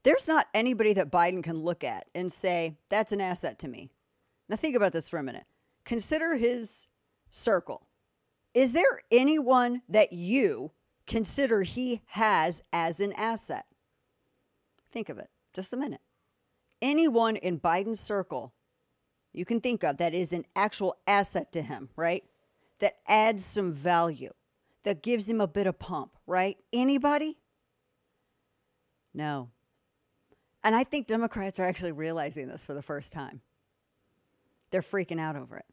There's not anybody that Biden can look at and say, that's an asset to me. Now think about this for a minute. Consider his circle. Is there anyone that you consider he has as an asset? Think of it. Just a minute. Anyone in Biden's circle you can think of that is an actual asset to him, right? That adds some value, that gives him a bit of pump, right? Anybody? No. And I think Democrats are actually realizing this for the first time. They're freaking out over it.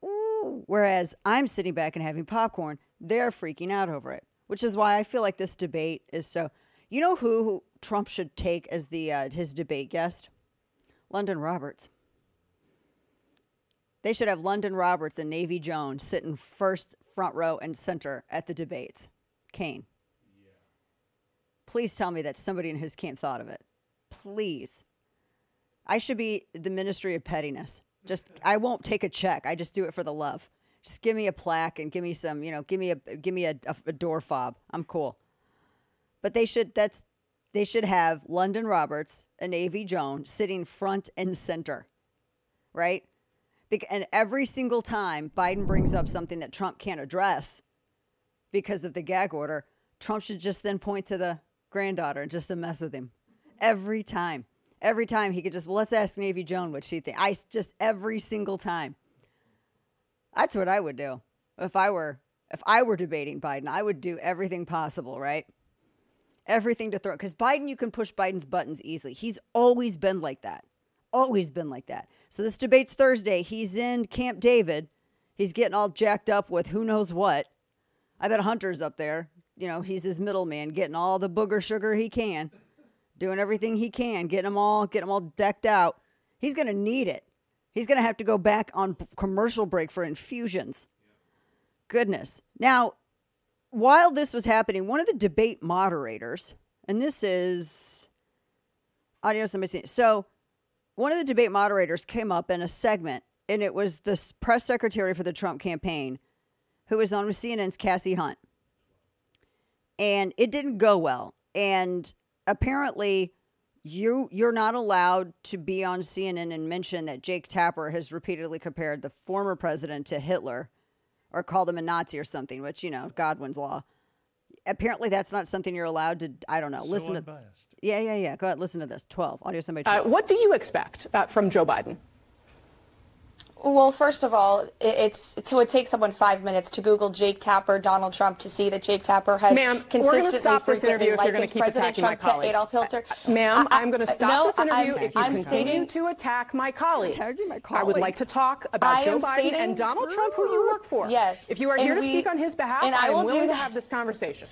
Ooh. Whereas I'm sitting back and having popcorn, they're freaking out over it, which is why I feel like this debate is so... You know who Trump should take as his debate guest? London Roberts. They should have London Roberts and Navy Jones sitting first, front row, and center at the debates. Kane. Yeah. Please tell me that somebody in his camp thought of it. Please. I should be the Ministry of Pettiness. I won't take a check. I just do it for the love. Just give me a plaque and give me some, give me a door fob. I'm cool. But they should have London Roberts and Navy Jones sitting front and center, right? And every single time Biden brings up something that Trump can't address because of the gag order, Trump should just then point to the granddaughter just to mess with him. Every time. Every time he could just, let's ask Navy Joan what she thinks. Every single time. That's what I would do. If I were debating Biden, I would do everything possible, right? Everything to throw. Because Biden, you can push Biden's buttons easily. He's always been like that. Always been like that. So this debate's Thursday. He's in Camp David. He's getting all jacked up with who knows what. I bet Hunter's up there. He's his middleman, getting all the booger sugar he can. Doing everything he can, getting them all decked out. He's going to need it. He's going to have to go back on commercial break for infusions. Goodness. Now, while this was happening, one of the debate moderators, and this is audio somebody seen. So one of the debate moderators came up in a segment, and it was the press secretary for the Trump campaign, who was on with CNN's Kasie Hunt. And it didn't go well. And apparently, you're not allowed to be on CNN and mention that Jake Tapper has repeatedly compared the former president to Hitler or called him a Nazi or something, which, Godwin's law. Apparently, that's not something you're allowed to, I don't know, listen unbiased. to. Yeah. Go ahead, listen to this. 12. Audio somebody 12. What do you expect from Joe Biden? Well, first of all, it takes someone 5 minutes to Google Jake Tapper, Donald Trump, to see that Jake Tapper has consistently, we're going to stop this interview if you're going to keep President attacking Trump my colleagues. Adolf Hitler. Ma'am, I'm going to stop this interview if you I'm continue to attack my colleagues. My colleagues. I would like to talk about Joe Biden and Donald Trump, who you work for. Yes. If you are here to speak on his behalf, I am willing to have this conversation.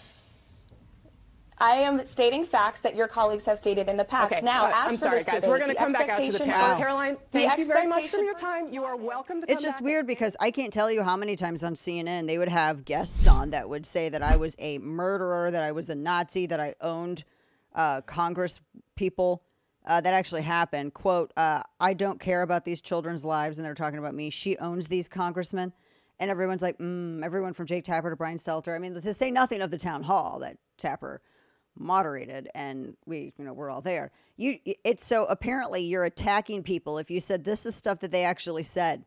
I am stating facts that your colleagues have stated in the past. Okay, now, I'm sorry, guys. We're going to come back out to the panel. Caroline, thank you very much for your time. You are welcome to come It's just back. weird because I can't tell you how many times on CNN they would have guests on that would say that I was a murderer, that I was a Nazi, that I owned Congress people. That actually happened. Quote, I don't care about these children's lives, and they're talking about me. She owns these congressmen. And everyone's like, everyone from Jake Tapper to Brian Stelter. I mean, to say nothing of the town hall that Tapper moderated, and we're all there. It's so apparently you're attacking people if you said this is stuff that they actually said.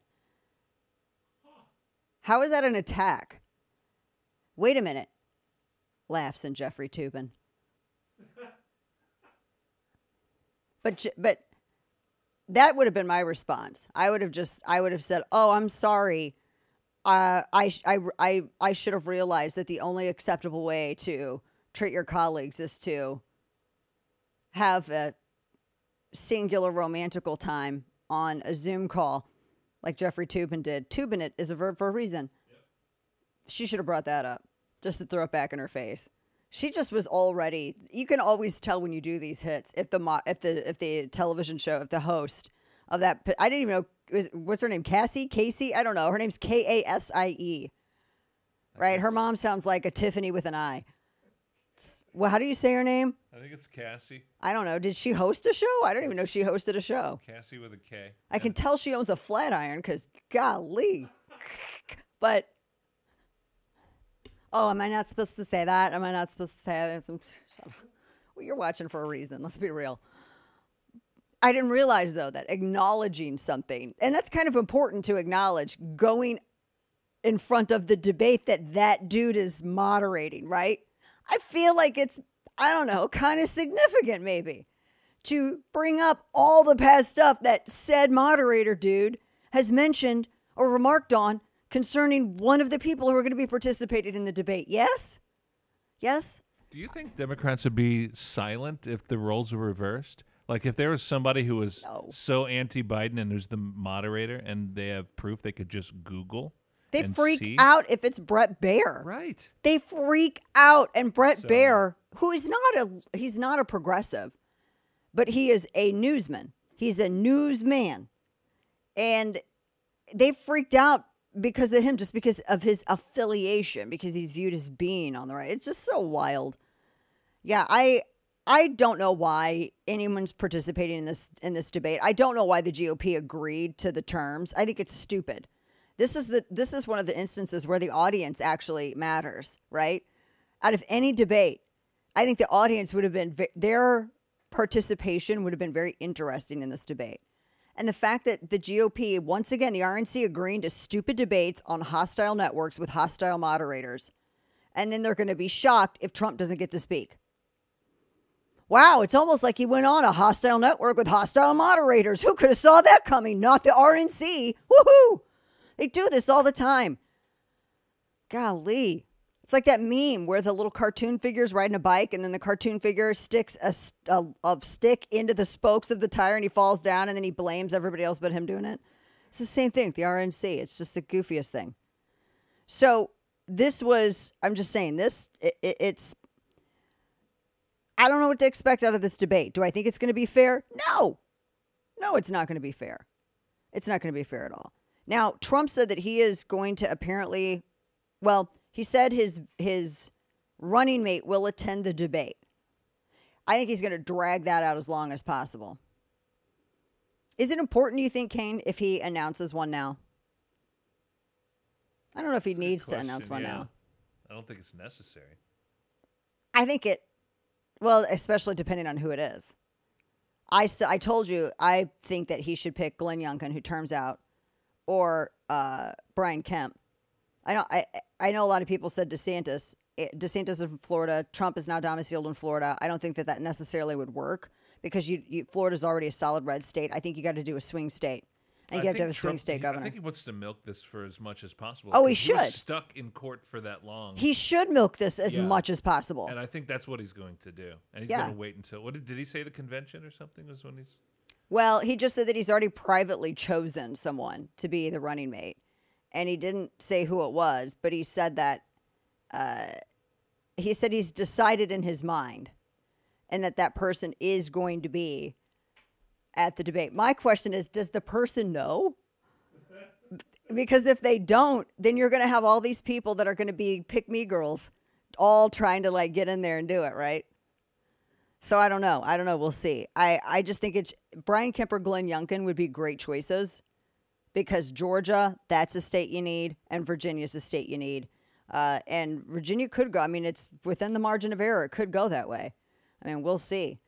How is that an attack? Wait a minute. Laughs in Jeffrey Toobin. But that would have been my response. I would have said, "Oh, I'm sorry. I should have realized that the only acceptable way to treat your colleagues is to have a singular romantical time on a Zoom call like Jeffrey Toobin did. Toobin it is a verb for a reason. Yep. She should have brought that up just to throw it back in her face. She just was already, you can always tell when you do these hits if the television show, if the host of that, I didn't even know, what's her name? Kasie? I don't know. Her name's Kasie. Right? Her mom sounds like a Tiffany with an I. Well, how do you say her name? I think it's Kasie. I don't know. Did she host a show? I don't even know she hosted a show. Kasie with a K. I can tell she owns a flat iron because, golly. But, am I not supposed to say that? Am I not supposed to say that? Well, you're watching for a reason. Let's be real. I didn't realize, though, that acknowledging something, and that's kind of important to acknowledge, going in front of the debate that dude is moderating, right? I feel like it's, I don't know, kind of significant maybe to bring up all the past stuff that said moderator dude has mentioned or remarked on concerning one of the people who are going to be participating in the debate. Yes? Yes? Do you think Democrats would be silent if the roles were reversed? Like if there was somebody who was so anti-Biden and who's the moderator and they have proof they could just Google They freak out if it's Brett Baer. Right. They freak out. And Brett Baer, who is he's not a progressive, but he is a newsman. He's a newsman. And they freaked out because of him, just because of his affiliation, because he's viewed as being on the right. It's just so wild. Yeah, I don't know why anyone's participating in this debate. I don't know why the GOP agreed to the terms. I think it's stupid. This is one of the instances where the audience actually matters, right? Out of any debate, I think the audience would have been, their participation would have been very interesting in this debate. And the fact that the GOP, once again, the RNC agreeing to stupid debates on hostile networks with hostile moderators. And then they're going to be shocked if Trump doesn't get to speak. Wow, it's almost like he went on a hostile network with hostile moderators. Who could have saw that coming? Not the RNC. Woohoo! They do this all the time. Golly. It's like that meme where the little cartoon figure's riding a bike and then the cartoon figure sticks a stick into the spokes of the tire and he falls down and then he blames everybody else but him doing it. It's the same thing with the RNC. It's just the goofiest thing. So this was, I'm just saying this, it's, I don't know what to expect out of this debate. Do I think it's going to be fair? No. No, it's not going to be fair. It's not going to be fair at all. Now, Trump said that he is going to apparently, well, he said his running mate will attend the debate. I think he's going to drag that out as long as possible. Is it important, you think, Kane, if he announces one now? I don't know if he needs to announce one now. I don't think it's necessary. I think it, well, especially depending on who it is. I told you, I think that he should pick Glenn Youngkin, who terms out, or Brian Kemp. I know a lot of people said DeSantis. DeSantis is from Florida. Trump is now domiciled in Florida. I don't think that necessarily would work because Florida's already a solid red state. I think you got to do a swing state. And you have to have a swing state governor. I think he wants to milk this for as much as possible. Oh, he should. He was stuck in court for that long. He should milk this as much as possible. And I think that's what he's going to do. And he's going to wait until, what did he say, the convention or something was when he's... Well, he just said that he's already privately chosen someone to be the running mate. And he didn't say who it was, but he said that he's decided in his mind and that person is going to be at the debate. My question is, does the person know? Because if they don't, then you're going to have all these people that are going to be pick-me girls all trying to like get in there and do it, right? So I don't know. We'll see. I just think Brian Kemp or Glenn Youngkin would be great choices because Georgia, that's a state you need, and Virginia's a state you need. And Virginia could go. I mean, it's within the margin of error. It could go that way. I mean, we'll see.